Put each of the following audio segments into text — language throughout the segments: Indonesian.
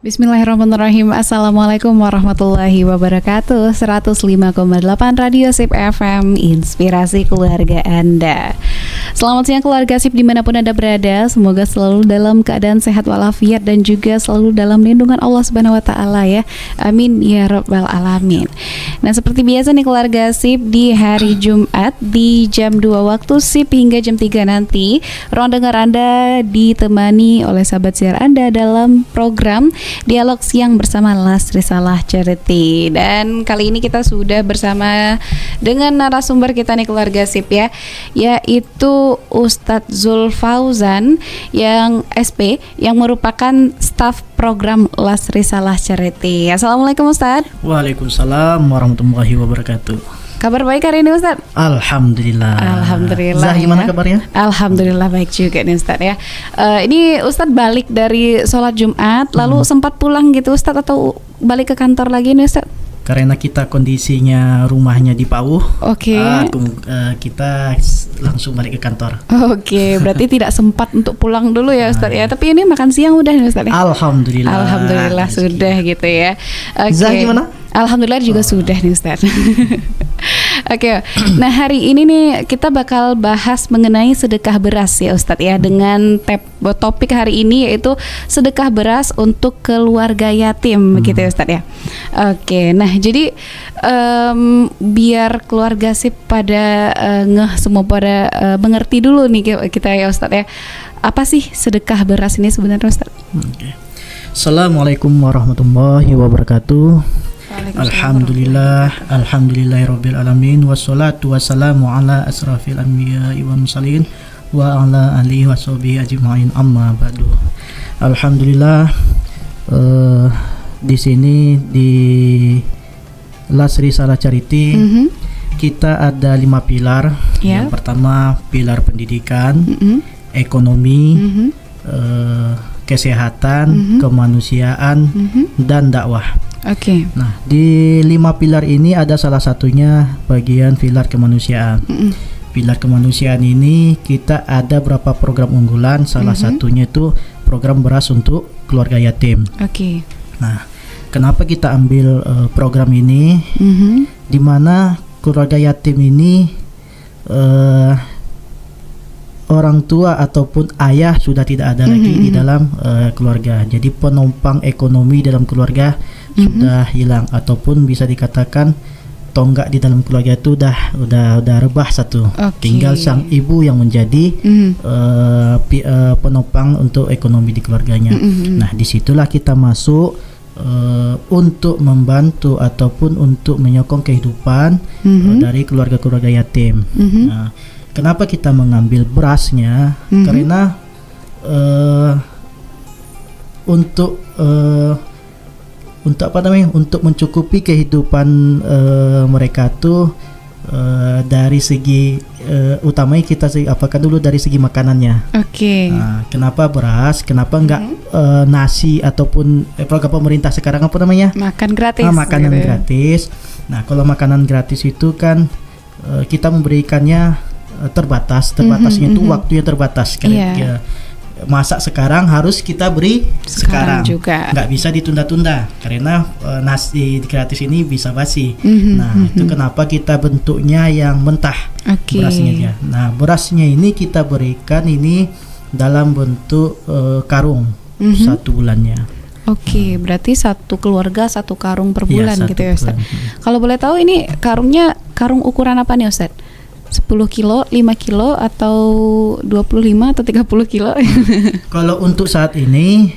Bismillahirrahmanirrahim. Assalamualaikum warahmatullahi wabarakatuh. 105,8 Radio Sip FM, inspirasi keluarga Anda. Selamat siang keluarga Sip dimanapun Anda berada. Semoga selalu dalam keadaan sehat walafiat dan juga selalu dalam lindungan Allah Subhanahu wa Ta'ala ya. Amin ya rabbal alamin. Nah, seperti biasa nih keluarga Sip, di hari Jumat di jam 2 waktu Sip hingga jam 3 nanti, ruang dengar Anda ditemani oleh sahabat siar Anda dalam program Dialog Siang bersama Las Risalah Charity. Dan kali ini kita sudah bersama dengan narasumber kita nih keluarga Sip ya, yaitu Ustadz Zul Fauzan yang SP, yang merupakan staf program Las Risalah Charity. Assalamualaikum Ustadz. Waalaikumsalam warahmatullahi wabarakatuh. Kabar baik hari ini Ustadz? Alhamdulillah. Alhamdulillah. Zah, gimana kabarnya? Alhamdulillah baik juga nih Ustadz ya. Ini Ustadz balik dari sholat Jumat, lalu sempat pulang gitu Ustadz atau balik ke kantor lagi nih Ustadz? Karena kita kondisinya rumahnya di Pauh, kita langsung balik ke kantor. Oke, berarti tidak sempat untuk pulang dulu ya Ustadz ya. Tapi ini makan siang udah nih Ustadz ya? Alhamdulillah. Alhamdulillah sudah gitu ya. Zah gimana? Alhamdulillah juga sudah nih Ustadz. Oke, nah hari ini nih kita bakal bahas mengenai sedekah beras ya Ustadz ya, dengan topik hari ini yaitu sedekah beras untuk keluarga yatim gitu ya Ustadz ya. Oke, nah jadi biar keluarga Sip pada semua pada mengerti dulu nih kita ya Ustadz ya. Apa sih sedekah beras ini sebenarnya Ustadz? Assalamualaikum warahmatullahi wabarakatuh. Alhamdulillahirabbil alamin, wassalatu wassalamu ala asrafil anbiya'i wal mursalin wa ala alihi washabihi ajma'in, amma ba'du. Alhamdulillah, di sini di Las Risalah Charity kita ada 5 pilar. Yang pertama pilar pendidikan, ekonomi, kesehatan, kemanusiaan, dan dakwah. Oke. Nah, di 5 pilar ini ada salah satunya bagian pilar kemanusiaan. Pilar kemanusiaan ini kita ada berapa program unggulan. Salah satunya itu program beras untuk keluarga yatim. Oke. Nah, kenapa kita ambil program ini? Di mana keluarga yatim ini orang tua ataupun ayah sudah tidak ada lagi di dalam keluarga. Jadi penopang ekonomi dalam keluarga sudah hilang, ataupun bisa dikatakan tonggak di dalam keluarga itu udah rebah satu. Tinggal sang ibu yang menjadi penopang untuk ekonomi di keluarganya. Nah, disitulah kita masuk untuk membantu ataupun untuk menyokong kehidupan dari keluarga-keluarga yatim. Nah, kenapa kita mengambil berasnya? Karena untuk mencukupi kehidupan mereka tuh dari segi utamanya kita apakan dulu dari segi makanannya. Oke. Nah, kenapa beras? Kenapa enggak nasi ataupun program pemerintah sekarang apa namanya? Makan gratis. Makanan gratis. Nah, kalau makanan gratis itu kan kita memberikannya terbatasnya itu waktunya terbatas. Karena masak sekarang harus kita beri sekarang juga. Nggak bisa ditunda-tunda karena nasi gratis ini bisa basi. Nah, itu kenapa kita bentuknya yang mentah berasnya ya. Nah, berasnya ini kita berikan ini dalam bentuk karung 1 bulannya. Oke, berarti satu keluarga 1 karung per bulan gitu ya Ustaz. Kalau boleh tahu ini karungnya karung ukuran apa nih Ustaz? 10 kilo, 5 kilo, atau 25 atau 30 kilo? Kalau untuk saat ini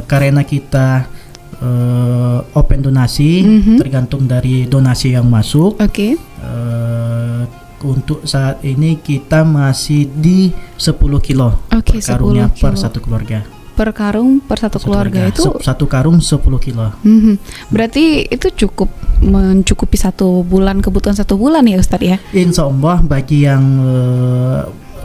karena kita open donasi, tergantung dari donasi yang masuk. Untuk saat ini kita masih di 10 kilo per karungnya per 1 keluarga. Per karung per 1 keluarga itu 1 karung 10 kilo. Berarti itu cukup mencukupi 1 bulan, kebutuhan 1 bulan ya Ustadz ya? Insya Allah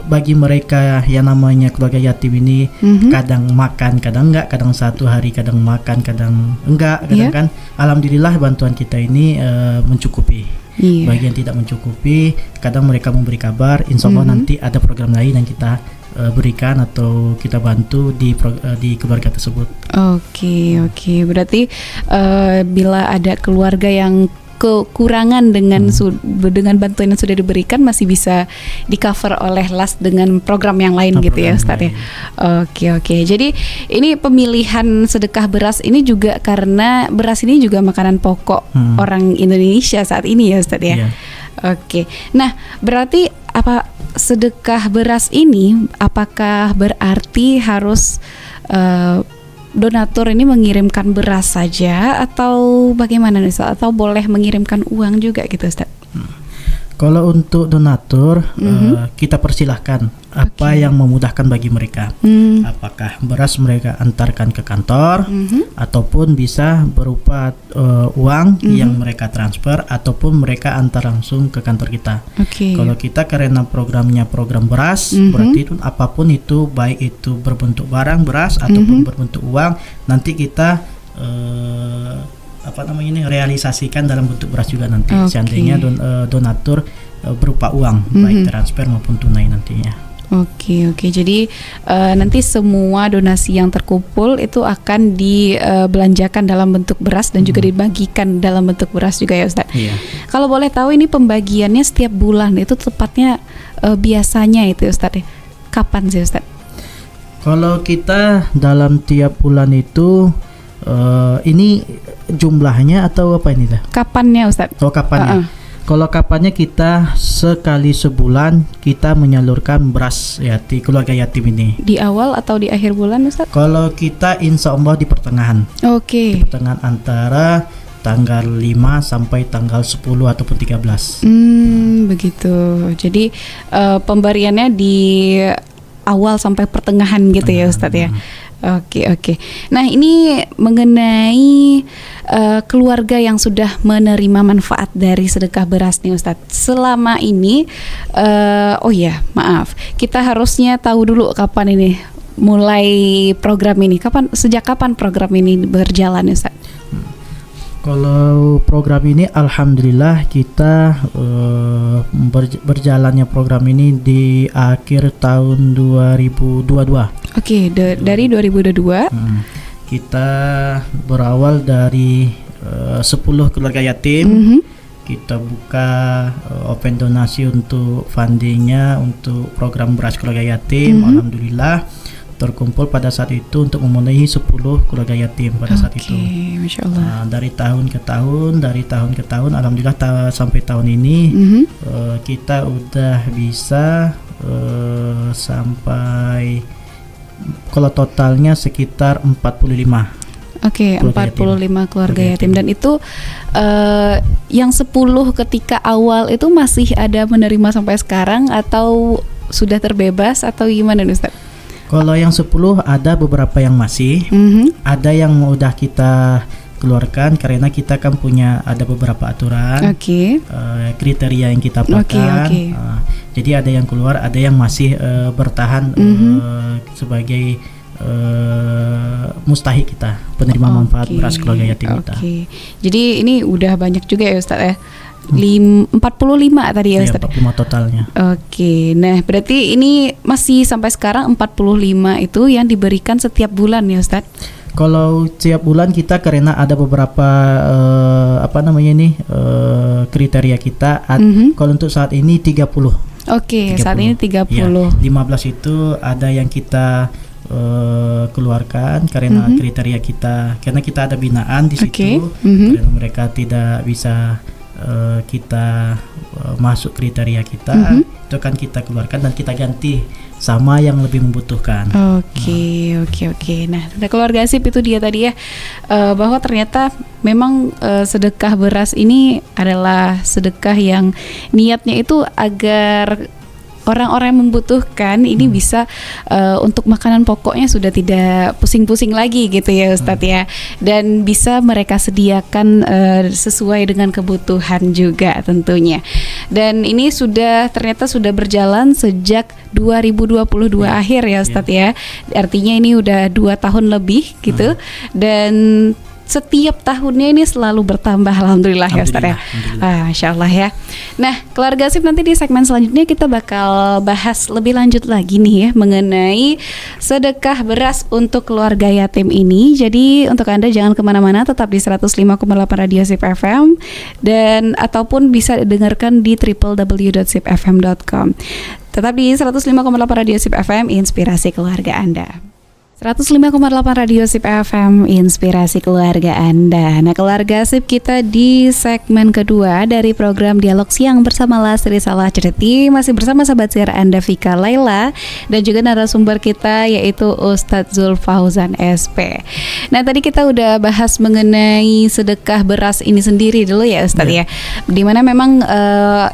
bagi mereka yang namanya keluarga yatim ini kadang makan, kadang enggak, kadang 1 hari, kadang makan, kadang enggak, kadang kan. Alhamdulillah bantuan kita ini mencukupi. Bagi yang tidak mencukupi, kadang mereka memberi kabar, insya Allah nanti ada program lain yang kita berikan atau kita bantu di keluarga tersebut. Oke. Berarti bila ada keluarga yang kekurangan dengan bantuan yang sudah diberikan masih bisa di cover oleh LAS dengan program yang lain gitu ya Ustadz ya. Oke. Jadi ini pemilihan sedekah beras ini juga karena beras ini juga makanan pokok orang Indonesia saat ini ya Ustadz ya. Oke. Nah, berarti apa sedekah beras ini apakah berarti harus donatur ini mengirimkan beras saja atau bagaimana nih Ustaz? Atau boleh mengirimkan uang juga gitu Ustaz? Kalau untuk donatur kita persilahkan apa yang memudahkan bagi mereka. Apakah beras mereka antarkan ke kantor ataupun bisa berupa uang yang mereka transfer ataupun mereka antar langsung ke kantor kita. Kalau kita karena programnya program beras, berarti itu apapun itu baik itu berbentuk barang beras ataupun berbentuk uang, nanti kita realisasikan dalam bentuk beras juga nanti. Seandainya donatur berupa uang baik transfer maupun tunai nantinya. Oke. Jadi nanti semua donasi yang terkumpul itu akan dibelanjakan dalam bentuk beras dan juga dibagikan dalam bentuk beras juga ya Ustaz. Kalau boleh tahu ini pembagiannya setiap bulan itu tepatnya biasanya itu Ustaz ya. Kapan sih Ustaz? Kalau kita dalam tiap bulan itu ini jumlahnya atau apa ini dah? Kapannya Ustaz? Kapannya. Kalau kapannya kita sekali sebulan kita menyalurkan beras keluarga yatim ini. Di awal atau di akhir bulan Ustaz? Kalau kita insya Allah di pertengahan. Di pertengahan antara tanggal 5 sampai tanggal 10 ataupun 13. Begitu. Jadi pemberiannya di awal sampai pertengahan gitu ya Ustaz ya. Oke. Nah ini mengenai keluarga yang sudah menerima manfaat dari sedekah beras nih Ustadz. Selama ini, kita harusnya tahu dulu kapan ini mulai program ini. Sejak kapan program ini berjalan Ustadz? Kalau program ini alhamdulillah kita berjalannya program ini di akhir tahun 2022. Dari 2022 kita berawal dari 10 keluarga yatim. Kita buka open donasi untuk fundingnya untuk program beras keluarga yatim. Alhamdulillah terkumpul pada saat itu untuk memenuhi 10 keluarga yatim pada saat itu. Masya Allah. Dari tahun ke tahun alhamdulillah sampai tahun ini kita udah bisa sampai kalau totalnya sekitar 45. 45 keluarga yatim. Dan itu yang 10 ketika awal itu masih ada menerima sampai sekarang atau sudah terbebas atau gimana Ustaz? Kalau yang 10 ada beberapa yang masih, ada yang udah kita keluarkan karena kita kan punya ada beberapa aturan, kriteria yang kita pakai. Jadi ada yang keluar, ada yang masih bertahan sebagai mustahik kita penerima manfaat beras keluarga yatim kita. Jadi ini udah banyak juga ya Ustaz ya. 45 tadi ya Ustaz. 45 totalnya. Nah berarti ini masih sampai sekarang 45 itu yang diberikan setiap bulan ya Ustaz? Kalau setiap bulan kita karena ada beberapa kriteria kita. Kalau untuk saat ini 30. 30. Saat ini 30. 15 itu ada yang kita keluarkan karena kriteria kita, karena kita ada binaan di situ. Karena mereka tidak bisa kita masuk kriteria kita, itu kan kita keluarkan dan kita ganti sama yang lebih membutuhkan. Oke. Nah, keluarga Asip itu dia tadi ya, bahwa ternyata memang sedekah beras ini adalah sedekah yang niatnya itu agar orang-orang yang membutuhkan ini bisa untuk makanan pokoknya sudah tidak pusing-pusing lagi gitu ya Ustadz ya, dan bisa mereka sediakan sesuai dengan kebutuhan juga tentunya. Dan ini ternyata sudah berjalan sejak 2022 akhir ya Ustadz ya. Artinya ini udah 2 tahun lebih gitu. Dan setiap tahunnya ini selalu bertambah, alhamdulillah ya Ustaz ya. Masya Allah ya. Nah, keluarga sip, nanti di segmen selanjutnya kita bakal bahas lebih lanjut lagi nih ya mengenai sedekah beras untuk keluarga yatim ini. Jadi untuk Anda jangan kemana-mana, tetap di 105,8 Radio Sip FM dan ataupun bisa dengarkan di www.sipfm.com. Tetap di 105,8 Radio Sip FM, inspirasi keluarga Anda. 105,8 Radio Sip FM, inspirasi keluarga Anda. Nah, keluarga Sip, kita di segmen kedua dari program Dialog Siang bersama Lastri Salah Ceriti, masih bersama sahabat siar Anda Vika Laila dan juga narasumber kita yaitu Ustadz Zulfauzan SP. Nah, tadi kita udah bahas mengenai sedekah beras ini sendiri dulu ya Ustadz ya. Dimana memang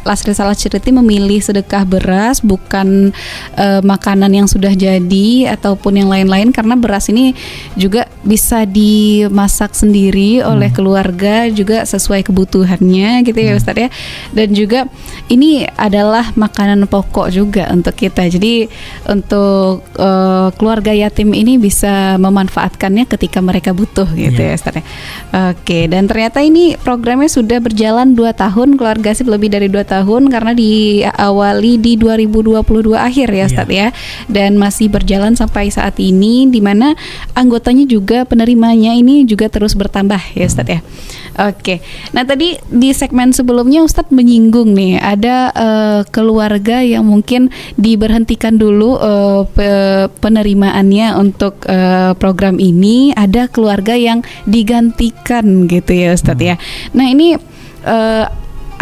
Lastri Salah Ceriti memilih sedekah beras bukan makanan yang sudah jadi ataupun yang lain-lain, karena beras ini juga bisa dimasak sendiri oleh keluarga juga sesuai kebutuhannya gitu ya Ustadz ya. Dan juga ini adalah makanan pokok juga untuk kita. Jadi untuk keluarga yatim ini bisa memanfaatkannya ketika mereka butuh gitu ya Ustadz ya. Oke, dan ternyata ini programnya sudah berjalan 2 tahun, keluarga sip lebih dari 2 tahun karena diawali di 2022 akhir ya Ustadz ya. Dan masih berjalan sampai saat ini, di mana anggotanya juga penerimanya ini juga terus bertambah ya Ustadz ya. Oke. Nah, tadi di segmen sebelumnya Ustadz menyinggung nih ada keluarga yang mungkin diberhentikan dulu penerimaannya untuk program ini, ada keluarga yang digantikan gitu ya Ustadz ya. Nah, ini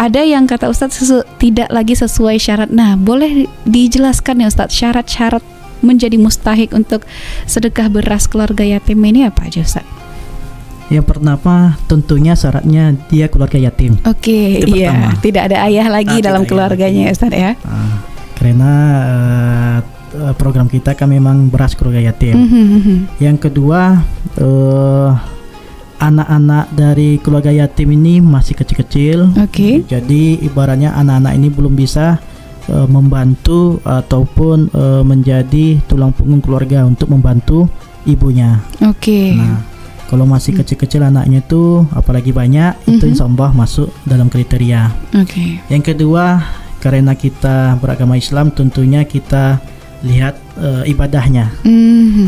ada yang kata Ustadz tidak lagi sesuai syarat. Nah, boleh dijelaskan ya Ustadz syarat-syarat menjadi mustahik untuk sedekah beras keluarga yatim ini apa aja Ustaz? Yang pertama tentunya syaratnya dia keluarga yatim. Oke, iya, tidak ada ayah lagi dalam keluarganya ya Ustaz ya. Karena program kita kan memang beras keluarga yatim. Yang kedua, anak-anak dari keluarga yatim ini masih kecil-kecil. Jadi ibaratnya anak-anak ini belum bisa membantu ataupun menjadi tulang punggung keluarga untuk membantu ibunya. Nah, kalau masih kecil-kecil anaknya itu apalagi banyak, itu insya Allah masuk dalam kriteria. Yang kedua, karena kita beragama Islam, tentunya kita lihat ibadahnya,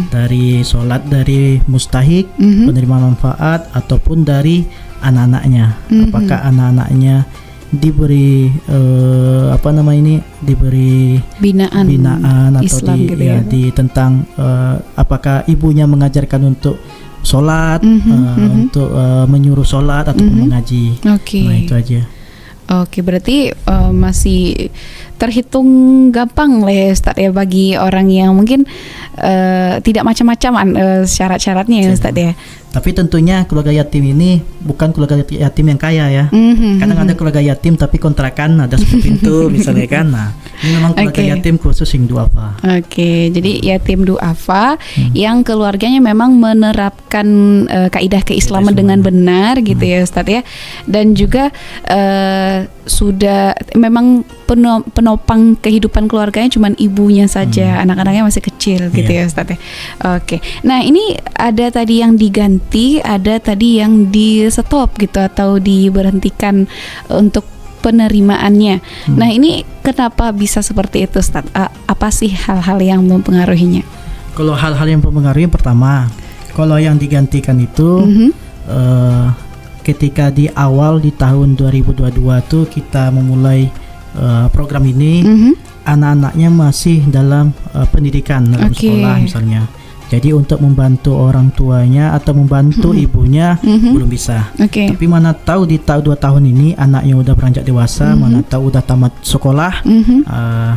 dari sholat, dari mustahik, penerima manfaat, ataupun dari anak-anaknya. Apakah anak-anaknya diberi diberi binaan atau Islam gitu di tentang apakah ibunya mengajarkan untuk sholat, untuk menyuruh sholat ataupun mengaji. Nah, itu aja. Berarti masih terhitung gampang lah ya Ustadz ya bagi orang yang mungkin tidak macam-macaman syarat-syaratnya ya Ustadz ya. Tapi tentunya keluarga yatim ini bukan keluarga yatim yang kaya ya. Kadang ada keluarga yatim tapi kontrakan ada 10 pintu misalnya kan. Nah, ini memang keluarga yatim khusus yang duafa. Jadi yatim duafa yang keluarganya memang menerapkan kaidah keislaman dengan benar gitu ya Ustadz ya. Dan juga sudah memang penopang kehidupan keluarganya cuman ibunya saja, anak-anaknya masih kecil gitu ya Ustadz ya. Nah, ini ada tadi yang diganti, ada tadi yang di stop gitu atau diberhentikan untuk penerimaannya. Nah, ini kenapa bisa seperti itu Ustadz? Apa sih hal-hal yang mempengaruhinya? Kalau hal-hal yang mempengaruhi, pertama, kalau yang digantikan itu ketika di awal di tahun 2022 tuh kita memulai program ini, anak-anaknya masih dalam pendidikan dalam sekolah misalnya. Jadi untuk membantu orang tuanya atau membantu ibunya belum bisa. Tapi mana tahu di 2 tahun ini anaknya udah beranjak dewasa, mana tahu udah tamat sekolah,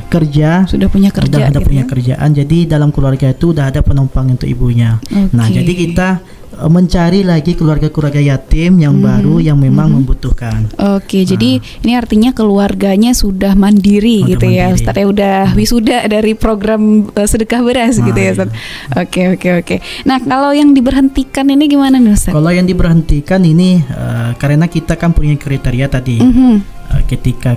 kerja, sudah punya kerja, udah punya kerjaan. Jadi dalam keluarga itu udah ada penopang untuk ibunya. Nah, jadi kita mencari lagi keluarga-keluarga yatim yang baru yang memang membutuhkan. Jadi ini artinya keluarganya sudah mandiri gitu ya Ustadz ya, udah wisuda dari program sedekah beras gitu ya Ustadz. Oke. Nah, kalau yang diberhentikan ini gimana nih Ustadz? Kalau yang diberhentikan ini karena kita kan punya kriteria tadi. Ketika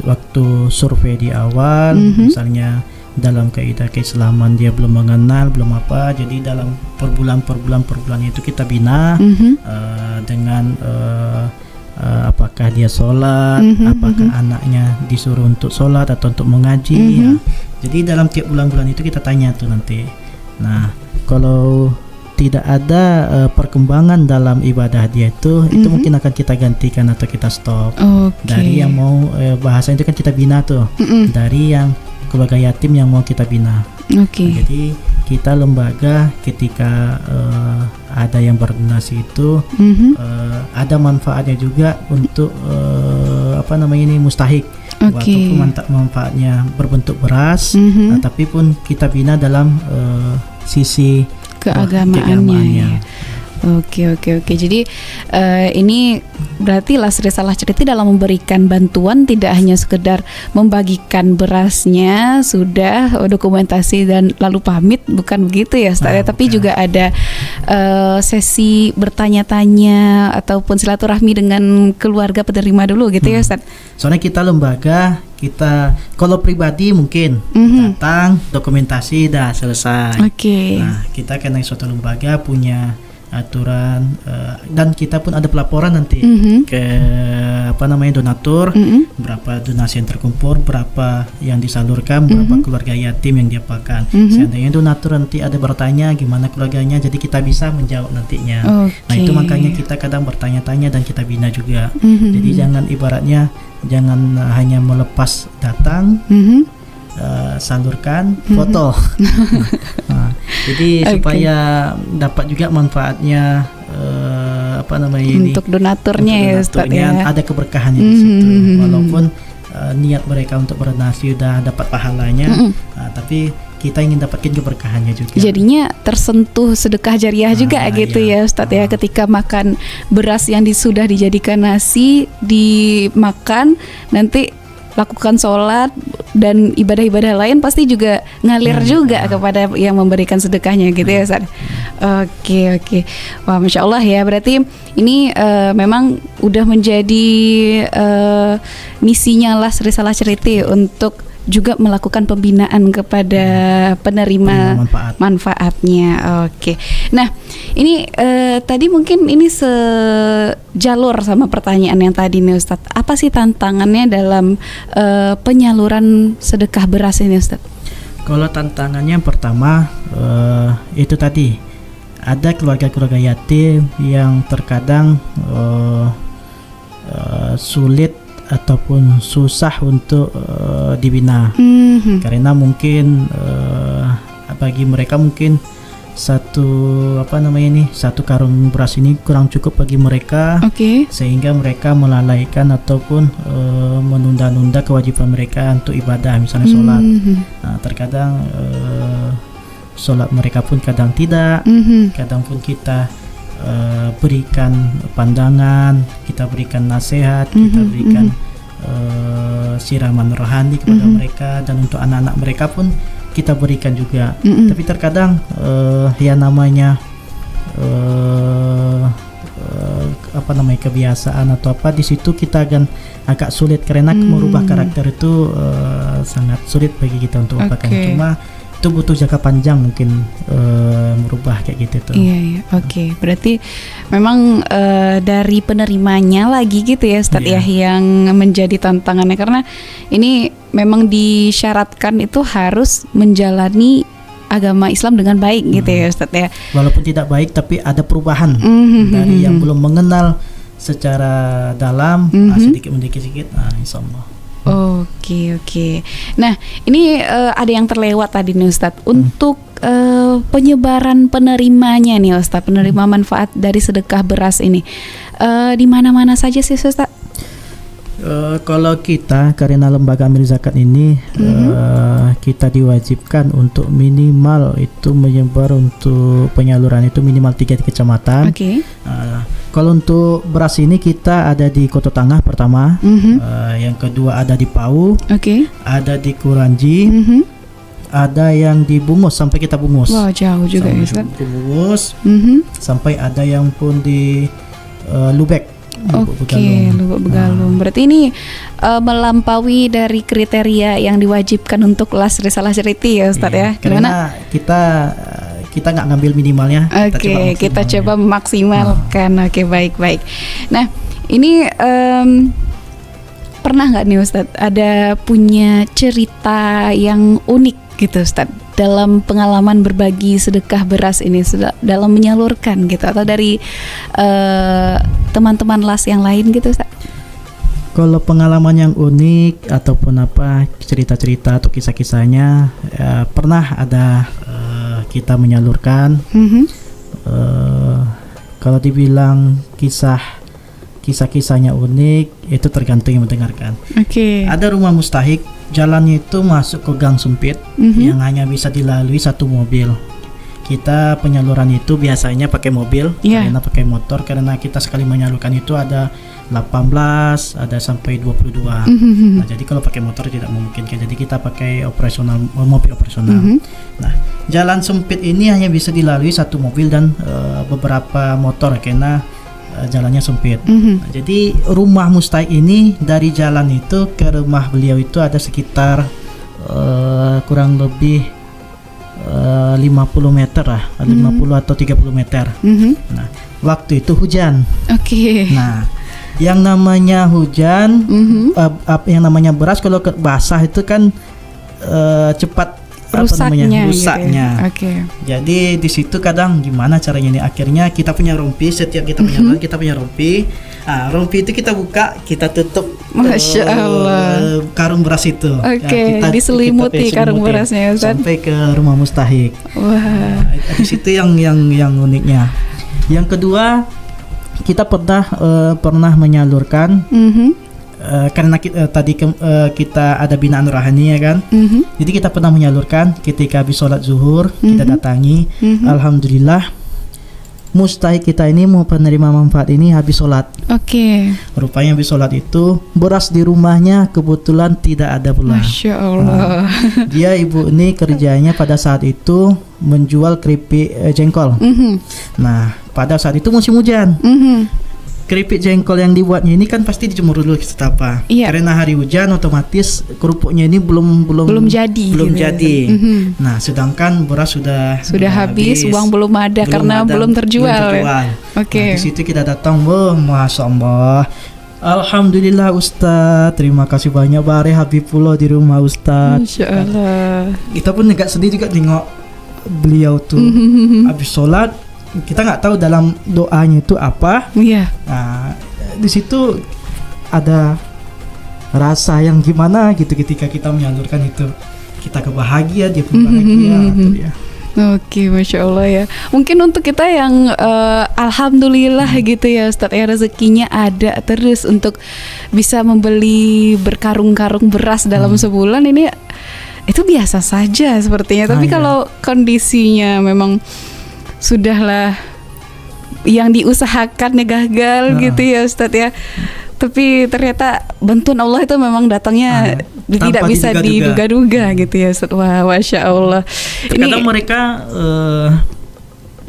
waktu survei di awal misalnya dalam kaidah keislaman dia belum mengenal, belum apa, jadi dalam per bulan itu kita bina dengan apakah dia sholat, apakah anaknya disuruh untuk sholat atau untuk mengaji ya. Jadi dalam tiap bulan-bulan itu kita tanya tuh nanti. Nah kalau tidak ada perkembangan dalam ibadah dia itu mungkin akan kita gantikan atau kita stop. Dari yang mau bahasa itu kan kita bina tuh, dari yang keluarga yatim yang mau kita bina. Nah, jadi kita lembaga ketika ada yang berdonasi itu ada manfaatnya juga untuk mustahik. Walaupun manfaatnya berbentuk beras, tapi pun kita bina dalam sisi keagamaannya. Oke. Jadi ini berarti Lasri Salah Ceriti dalam memberikan bantuan tidak hanya sekedar membagikan berasnya, sudah dokumentasi dan lalu pamit, bukan begitu ya Ustaz, tapi juga ada sesi bertanya-tanya ataupun silaturahmi dengan keluarga penerima dulu gitu ya Ustaz. Soalnya kita lembaga, kita kalau pribadi mungkin datang dokumentasi dah selesai. Nah, kita karena suatu lembaga punya aturan dan kita pun ada pelaporan nanti ke donatur, berapa donasi yang terkumpul, berapa yang disalurkan, berapa keluarga yatim yang diapakan. Seandainya donatur nanti ada bertanya gimana keluarganya, jadi kita bisa menjawab nantinya. Nah itu makanya kita kadang bertanya-tanya dan kita bina juga. Jadi jangan ibaratnya jangan hanya melepas datang, salurkan foto. Jadi supaya dapat juga manfaatnya untuk donaturnya ya Ustaz ya. Ada keberkahannya di situ. Walaupun niat mereka untuk berdonasi sudah dapat pahalanya, tapi kita ingin dapatkan keberkahannya juga. Jadinya tersentuh sedekah jariah juga gitu ya Ustaz ya, ketika makan beras yang sudah dijadikan nasi, dimakan, nanti lakukan sholat dan ibadah-ibadah lain pasti juga ngalir juga kepada yang memberikan sedekahnya gitu ya Ustaz. Oke. Wah Masya Allah ya, berarti ini memang udah menjadi misinya Lasri Salah Ceriti untuk juga melakukan pembinaan kepada penerima manfaatnya. Oke. Nah, ini tadi mungkin ini sejalur sama pertanyaan yang tadi nih Ustaz. Apa sih tantangannya dalam penyaluran sedekah beras ini Ustaz? Kalau tantangannya yang pertama itu tadi ada keluarga-keluarga yatim yang terkadang sulit ataupun susah untuk dibina, karena mungkin bagi mereka mungkin satu karung beras ini kurang cukup bagi mereka, sehingga mereka melalaikan ataupun menunda-nunda kewajiban mereka untuk ibadah, misalnya sholat. Nah, terkadang sholat mereka pun kadang tidak, kadang pun kita berikan pandangan, kita berikan nasihat, kita berikan siraman rohani kepada mereka, dan untuk anak-anak mereka pun kita berikan juga. Tapi terkadang ya namanya kebiasaan atau apa, di situ kita akan agak sulit karena merubah karakter itu sangat sulit bagi kita untuk apakan. Cuma itu butuh jangka panjang mungkin merubah kayak gitu tuh. Iya. Berarti memang dari penerimanya lagi gitu ya Ustaz ya yang menjadi tantangannya, karena ini memang disyaratkan itu harus menjalani agama Islam dengan baik gitu ya Ustaz ya. Walaupun tidak baik tapi ada perubahan dari yang belum mengenal secara dalam, sedikit sedikit, insyaallah. Oke. Nah, ini ada yang terlewat tadi nih Ustadz. Untuk penyebaran penerimanya nih Ustadz, penerima manfaat dari sedekah beras ini, di mana-mana saja sih Ustadz? Kalau kita karena lembaga amil zakat ini kita diwajibkan untuk minimal itu menyebar untuk penyaluran itu minimal 3 kecamatan. Kalau untuk beras ini kita ada di Kota Tangah pertama, yang kedua ada di Pau, ada di Kuranji, ada yang di Bungus sampai kita Bungus. Wah, jauh juga ya Ustaz. Bungus, sampai ada yang pun di Lubek. Oke, Lubuk Begalung. Berarti ini melampaui dari kriteria yang diwajibkan untuk las risalah ceriti ya Ustadz ya. Karena kita nggak ngambil minimalnya. Oke, kita coba memaksimalkan. Oke, baik. Nah, ini pernah nggak nih Ustadz ada punya cerita yang unik gitu Ustadz dalam pengalaman berbagi sedekah beras ini dalam menyalurkan gitu, atau dari teman-teman las yang lain gitu Ustadz? Kalau pengalaman yang unik ataupun apa cerita-cerita atau kisah-kisahnya pernah ada kita menyalurkan. Kalau dibilang kisah-kisahnya unik itu tergantung yang mendengarkan. Ada rumah mustahik, jalannya itu masuk ke gang sempit yang hanya bisa dilalui satu mobil. Kita penyaluran itu biasanya pakai mobil, karena pakai motor, karena kita sekali menyalurkan itu ada 18, ada sampai 22. Nah, jadi kalau pakai motor tidak memungkinkan. Jadi kita pakai mobil operasional. Nah, jalan sempit ini hanya bisa dilalui satu mobil dan beberapa motor karena jalannya sempit. Nah, jadi rumah mustahik ini dari jalan itu ke rumah beliau itu ada sekitar kurang lebih 50 meter lah, 50 atau 30 meter. Nah, waktu itu hujan. Nah, yang namanya hujan, yang namanya beras kalau basah itu kan cepat rusaknya. Jadi di situ kadang gimana caranya ini, akhirnya kita punya rompi, setiap kita punya kita punya rompi. Rompi itu kita buka, kita tutup. Masya Allah. Karung beras itu. Kita diselimuti karung berasnya Ustaz. Sampai ke rumah mustahik. Wah. Di situ yang uniknya. Yang kedua, kita pernah menyalurkan. Karena kita ada binaan rohani ya kan. Jadi kita pernah menyalurkan ketika habis sholat zuhur, kita datangi. Alhamdulillah mustahik kita ini mau penerima manfaat ini habis sholat. Rupanya habis sholat itu beras di rumahnya kebetulan tidak ada pula. Masya Allah. Dia ibu ini kerjanya pada saat itu menjual keripik jengkol. Nah, pada saat itu musim hujan. Keripik jengkol yang dibuatnya ini kan pasti dijemur dulu setapa. Karena hari hujan otomatis kerupuknya ini belum jadi. Nah, sedangkan beras sudah habis, uang belum ada karena belum terjual. Nah, di situ kita datang, Masya Allah. Alhamdulillah Ustaz, terima kasih banyak Bare Habibullah di rumah Ustaz. Masya Allah. Kita pun agak sedih juga tengok beliau tuh habis sholat. Kita nggak tahu dalam doanya itu apa. Nah, di situ ada rasa yang gimana gitu ketika kita menyalurkan itu. Kita kebahagiaan, dia pun bahagia. Oke, Masya Allah ya. Mungkin untuk kita yang alhamdulillah gitu ya Ustadz ya, rezekinya ada terus untuk bisa membeli berkarung-karung beras dalam sebulan, ini itu biasa saja sepertinya. Tapi kalau kondisinya memang sudahlah yang diusahakannya gagal gitu ya Ustadz ya. Tapi ternyata bantuan Allah itu memang datangnya tidak bisa diduga-duga gitu ya Ustadz. Wah, Masya Allah. Kadang mereka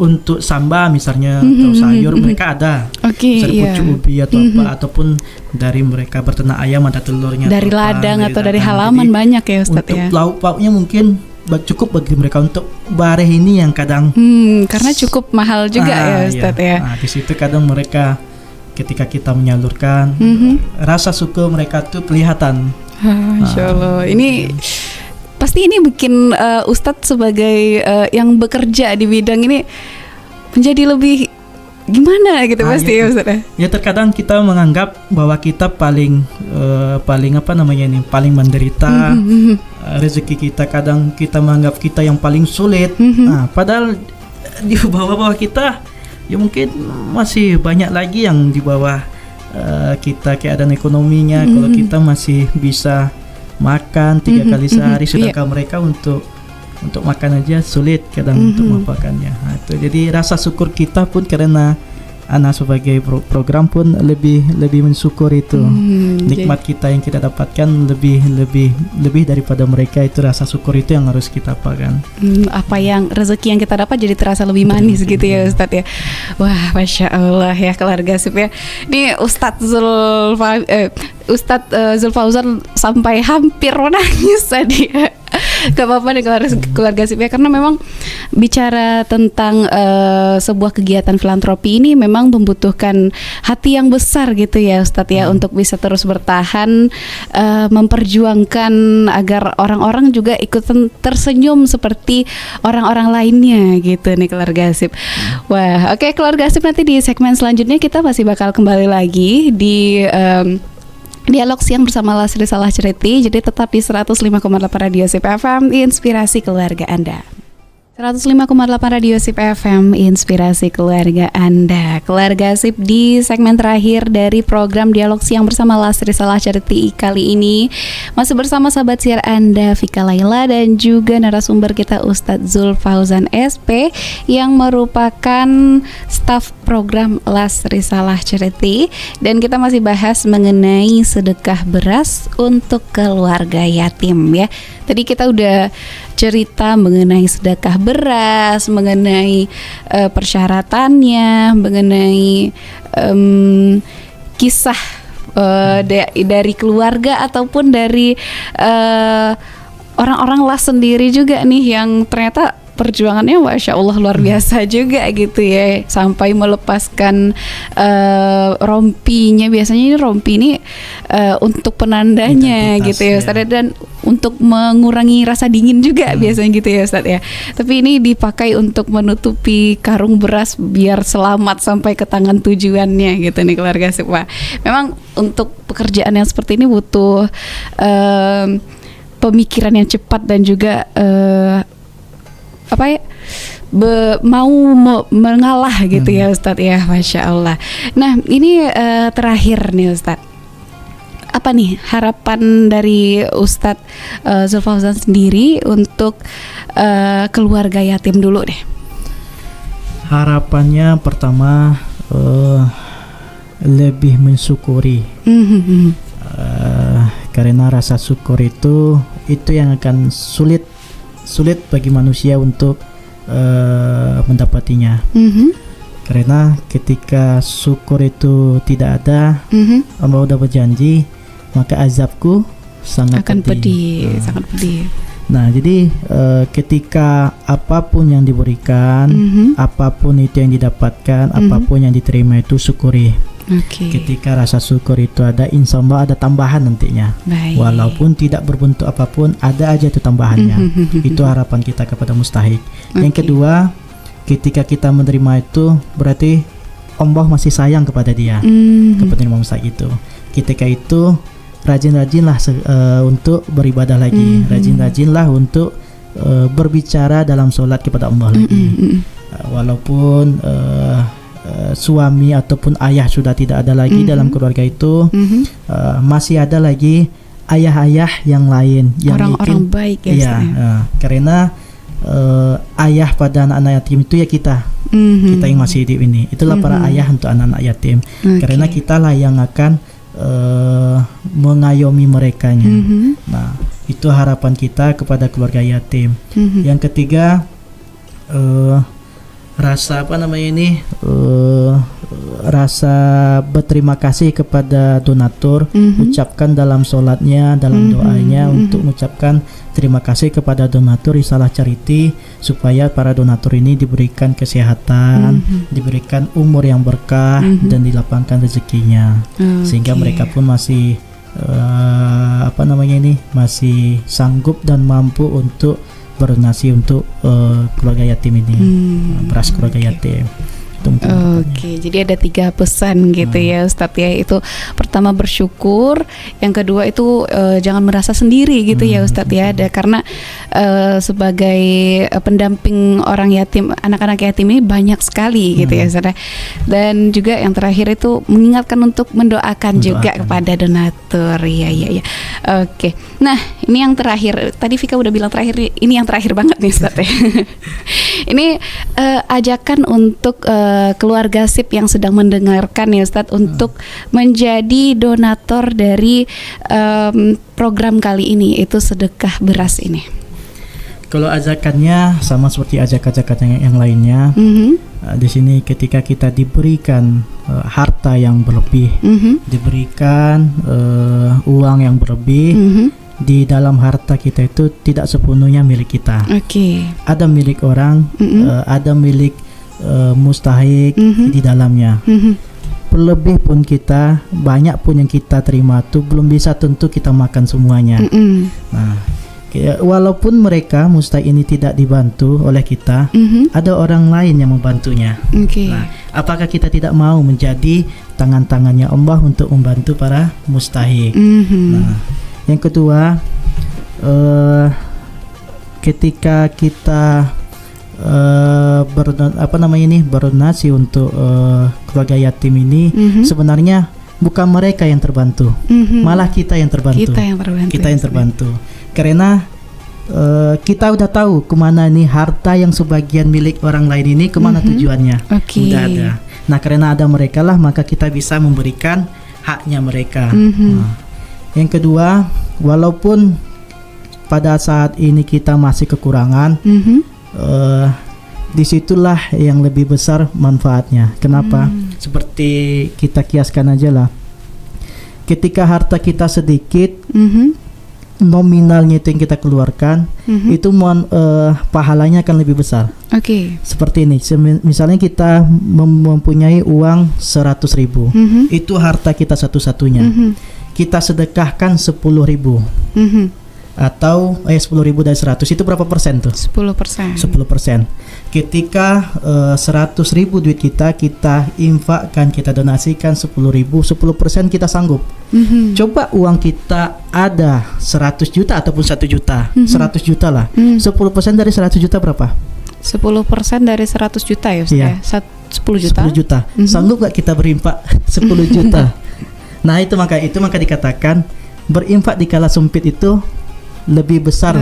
untuk samba misalnya atau sayur mereka ada. Pucuk ubi atau apa, ataupun dari mereka berternak ayam ada telurnya. Dari ladang atau dari halaman. Jadi, banyak ya Ustadz ya. Untuk lauk-lauknya mungkin cukup bagi mereka. Untuk bareh ini yang kadang karena cukup mahal juga ya Ustadz ya. Nah, di situ kadang mereka ketika kita menyalurkan rasa syukur mereka tuh kelihatan. Masya Allah. Ini pasti ini bikin Ustadz sebagai yang bekerja di bidang ini menjadi lebih gimana gitu pasti ya Ustadz. Ya terkadang kita menganggap bahwa kita paling menderita. Rezeki kita kadang kita menganggap kita yang paling sulit. Nah, padahal di bawah kita ya mungkin masih banyak lagi yang di bawah kita keadaan ekonominya. Kalau kita masih bisa makan 3 kali sehari, sedangkan mereka untuk makan aja sulit kadang untuk makannya. Nah, itu jadi rasa syukur kita pun karena Ana sebagai program pun lebih mensyukuri itu. Nikmat kita yang kita dapatkan lebih daripada mereka, itu rasa syukur itu yang harus kita apakan. Apa yang rezeki yang kita dapat jadi terasa lebih manis gitu ya Ustadz ya. Wah, Masya Allah ya keluarga sip ya. Ini Ustadz Zulfauzan sampai hampir menangis tadi ya. Gak apa-apa nih keluarga sip ya, karena memang bicara tentang sebuah kegiatan filantropi ini memang membutuhkan hati yang besar gitu ya Ustadz ya, untuk bisa terus bertahan memperjuangkan agar orang-orang juga ikutan tersenyum seperti orang-orang lainnya gitu nih keluarga sip. Wah, oke keluarga sip, nanti di segmen selanjutnya kita masih bakal kembali lagi di Dialog Siang bersama Lasri Salah Ceriti. Jadi tetap di 105,8 Radio Sip FM, Inspirasi Keluarga Anda. 105,8 Radio Sip FM, Inspirasi Keluarga Anda. Keluarga Sip, di segmen terakhir dari program Dialog Siang bersama Lasri Salah Ceriti kali ini masih bersama sahabat siar Anda Vika Laila dan juga narasumber kita Ustadz Zulfauzan SP yang merupakan staf program Lasri Salah Ceriti, dan kita masih bahas mengenai sedekah beras untuk keluarga yatim ya. Tadi kita udah cerita mengenai sedekah beras, mengenai persyaratannya, mengenai kisah dari keluarga ataupun dari orang-orang las sendiri juga nih yang ternyata perjuangannya Masya Allah luar biasa juga gitu ya, sampai melepaskan rompinya. Biasanya ini rompi ini untuk penandanya gitu ya Ustaz, dan untuk mengurangi rasa dingin juga biasanya gitu ya Ustaz ya. Tapi ini dipakai untuk menutupi karung beras biar selamat sampai ke tangan tujuannya gitu nih keluarga sip. Wah, memang untuk pekerjaan yang seperti ini butuh pemikiran yang cepat dan juga mau mengalah gitu ya Ustadz ya, Masya Allah. Nah ini terakhir nih Ustadz, apa nih harapan dari Ustadz Zulfauzan sendiri untuk keluarga yatim dulu deh? Harapannya pertama lebih mensyukuri, karena rasa syukur itu yang akan sulit bagi manusia untuk mendapatinya. Karena ketika syukur itu tidak ada, Allah sudah berjanji, maka azabku sangat pedih. Sangat pedih. Nah, jadi ketika apapun yang diberikan, apapun itu yang didapatkan, apapun yang diterima itu syukuri. Ketika rasa syukur itu ada, insya Allah ada tambahan nantinya. Walaupun tidak berbentuk apapun, ada aja itu tambahannya. Itu harapan kita kepada mustahik. Yang kedua, ketika kita menerima itu, berarti Allah masih sayang kepada dia, kepada penerima mustahik itu. Ketika itu rajin-rajinlah untuk beribadah lagi, rajin-rajinlah untuk berbicara dalam sholat kepada Allah lagi. Walaupun suami ataupun ayah sudah tidak ada lagi dalam keluarga itu, masih ada lagi ayah-ayah yang lain yang orang-orang baik ya. Karena ayah pada anak-anak yatim itu ya kita yang masih hidup ini. Itulah para ayah untuk anak-anak yatim. Karena kitalah yang akan mengayomi merekanya. Nah, itu harapan kita kepada keluarga yatim. Yang ketiga, rasa rasa berterima kasih kepada donatur, ucapkan dalam sholatnya, dalam doanya untuk mengucapkan terima kasih kepada donatur Risalah Charity, supaya para donatur ini diberikan kesehatan, diberikan umur yang berkah, dan dilapangkan rezekinya, sehingga mereka pun masih masih sanggup dan mampu untuk berdonasi untuk keluarga yatim ini, beras keluarga yatim. Jadi ada 3 pesan gitu ya Ustadz ya. Itu pertama bersyukur, yang kedua itu jangan merasa sendiri gitu ya Ustadz ya. Karena sebagai pendamping orang yatim, anak-anak yatim ini banyak sekali gitu ya Ustadz. Dan juga yang terakhir itu mengingatkan untuk mendoakan juga kepada donatur. Iya. Oke. Nah ini yang terakhir. Tadi Vika udah bilang terakhir, ini yang terakhir banget nih Ustadz ya. Ini ajakan untuk keluarga SIP yang sedang mendengarkan ya Ustadz untuk menjadi donatur dari program kali ini, itu sedekah beras ini? Kalau ajakannya sama seperti ajakan-ajakan yang lainnya. Di sini ketika kita diberikan harta yang berlebih, diberikan uang yang berlebih, di dalam harta kita itu tidak sepenuhnya milik kita. Ada milik orang, ada milik mustahik di dalamnya. Berlebih pun kita, banyak pun yang kita terima tuh belum bisa tentu kita makan semuanya. Nah, walaupun mereka mustahik ini tidak dibantu oleh kita, ada orang lain yang membantunya. Nah, apakah kita tidak mau menjadi tangan-tangannya Allah untuk membantu para mustahik? Nah, yang kedua, ketika kita berdonasi untuk keluarga yatim ini, sebenarnya bukan mereka yang terbantu, malah kita yang terbantu. Kita yang terbantu. Karena kita udah tahu kemana nih harta yang sebagian milik orang lain ini, kemana tujuannya. Udah ada. Nah, karena ada mereka lah, maka kita bisa memberikan haknya mereka. Nah, yang kedua, walaupun pada saat ini kita masih kekurangan, disitulah yang lebih besar manfaatnya. Kenapa? Seperti kita kiaskan aja lah, ketika harta kita sedikit, nominalnya itu yang kita keluarkan, itu pahalanya akan lebih besar. Seperti ini, misalnya kita mempunyai uang 100.000, itu harta kita satu-satunya. Kita sedekahkan 10.000, atau 10.000 dari 100, itu berapa persen tuh? 10%. Ketika 100.000 duit kita infakkan, kita donasikan 10.000, 10% kita sanggup. Coba uang kita ada 100 juta ataupun 1 juta, 100 juta lah. 10% dari 100 juta berapa? 10% dari 100 juta ya Ustaz? Ya. 10 juta. 10 juta. Sanggup gak kita berinfak 10 juta? Nah, itu maka dikatakan berinfak di kala sempit itu lebih besar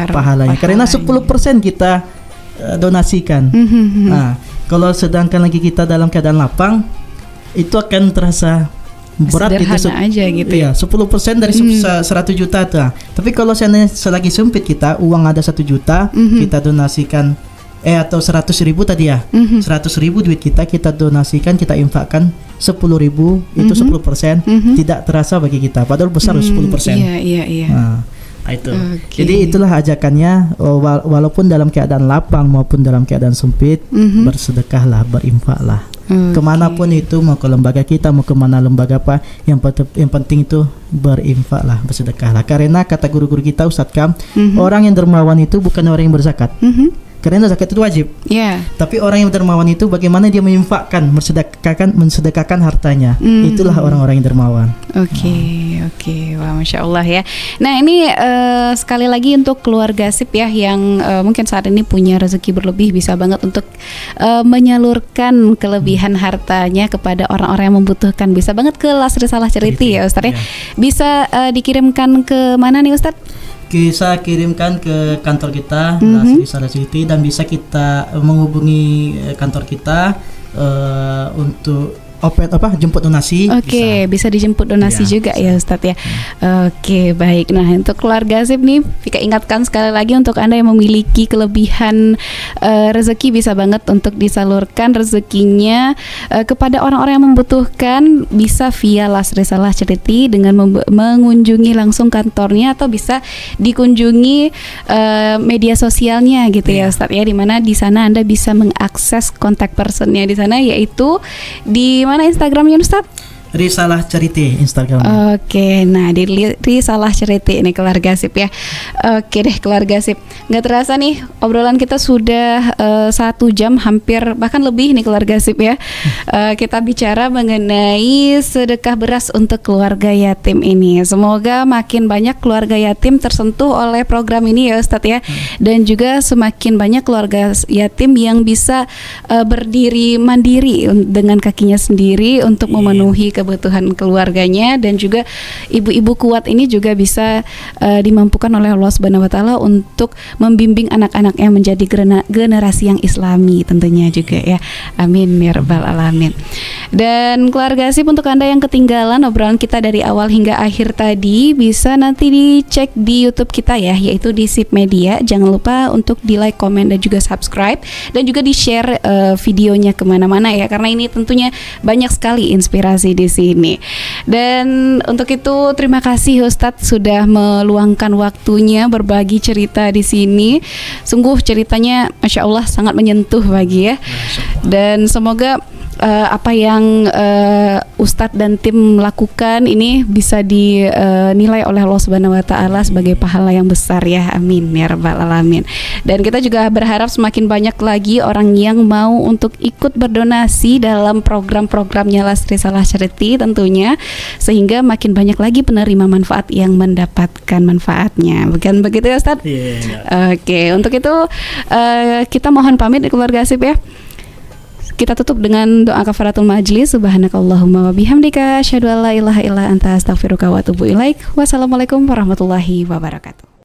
pahalanya. Karena 10% kita donasikan. Nah, kalau sedangkan lagi kita dalam keadaan lapang, itu akan terasa berat. Sederhana itu aja gitu. Iya, 10% dari 100 juta tuh. Tapi kalau selagi sempit kita, uang ada 1 juta, kita donasikan atau 100.000 tadi ya. 100.000 duit kita donasikan, kita infakkan 10.000, itu 10%, tidak terasa bagi kita, padahal besar 10%. Iya. Nah, itu. Jadi itulah ajakannya, walaupun dalam keadaan lapang maupun dalam keadaan sempit, bersedekahlah, berinfaklah. Kemanapun itu, mau ke lembaga kita, mau kemana lembaga apa, yang penting itu berinfaklah, bersedekahlah. Karena kata guru-guru kita, Ustadz Kam, orang yang dermawan itu bukan orang yang berzakat. Karena zakat itu wajib. Tapi orang yang dermawan itu bagaimana dia menginfakkan, mensedekahkan hartanya. Itulah orang-orang yang dermawan. Oke. Wah, Masya Allah ya. Nah, ini sekali lagi untuk keluarga SIP ya, yang mungkin saat ini punya rezeki berlebih, bisa banget untuk menyalurkan kelebihan hartanya kepada orang-orang yang membutuhkan. Bisa banget ke Las Risalah Charity ya Ustaz ya. Bisa dikirimkan ke mana nih Ustaz? Bisa kirimkan ke kantor kita, Las Risalah Charity, dan bisa kita menghubungi kantor kita untuk jemput donasi. Bisa dijemput donasi juga ya Ustadz ya. Baik. Nah, untuk keluarga SIP nih, Vika ingatkan sekali lagi, untuk Anda yang memiliki kelebihan rezeki, bisa banget untuk disalurkan rezekinya kepada orang-orang yang membutuhkan. Bisa via Las Risalah Charity dengan mengunjungi langsung kantornya, atau bisa dikunjungi media sosialnya gitu ya Ustadz ya, dimana di sana Anda bisa mengakses kontak personnya di sana, yaitu di mana Instagramnya Ustaz? Risalah Charity Instagram. Nah di Risalah Charity ini keluarga SIP ya. Deh keluarga SIP, nggak terasa nih obrolan kita sudah 1 jam hampir, bahkan lebih nih keluarga SIP ya. Kita bicara mengenai sedekah beras untuk keluarga yatim ini. Semoga makin banyak keluarga yatim tersentuh oleh program ini ya Ustadz ya. Dan juga semakin banyak keluarga yatim yang bisa berdiri mandiri dengan kakinya sendiri untuk memenuhi kebutuhan keluarganya, dan juga ibu-ibu kuat ini juga bisa dimampukan oleh Allah Subhanahu wa taala untuk membimbing anak-anaknya menjadi generasi yang islami tentunya juga ya. Amin ya rabbal alamin. Dan keluarga Asip, untuk Anda yang ketinggalan obrolan kita dari awal hingga akhir tadi, bisa nanti dicek di YouTube kita ya, yaitu di Sip Media. Jangan lupa untuk di like, komen, dan juga subscribe, dan juga di share videonya kemana-mana ya, karena ini tentunya banyak sekali inspirasi di sini. Dan untuk itu terima kasih Ustadz sudah meluangkan waktunya berbagi cerita di sini. Sungguh ceritanya Masya Allah sangat menyentuh bagi ya. Dan semoga apa yang Ustadz dan tim lakukan ini bisa dinilai oleh Allah Subhanahu wa taala sebagai pahala yang besar ya. Amin ya rabbal alamin. Dan kita juga berharap semakin banyak lagi orang yang mau untuk ikut berdonasi dalam program-programnya Lastri Salah Charity tentunya, sehingga makin banyak lagi penerima manfaat yang mendapatkan manfaatnya. Bukan begitu ya Ustadz? Yeah. Oke, untuk itu kita mohon pamit keluarga Asip ya. Kita tutup dengan doa kafaratul majlis. Subhanakallahumma wa bihamdika asyhadu an la ilaha illa anta astaghfiruka wa atubu ilaik. Wassalamualaikum warahmatullahi wabarakatuh.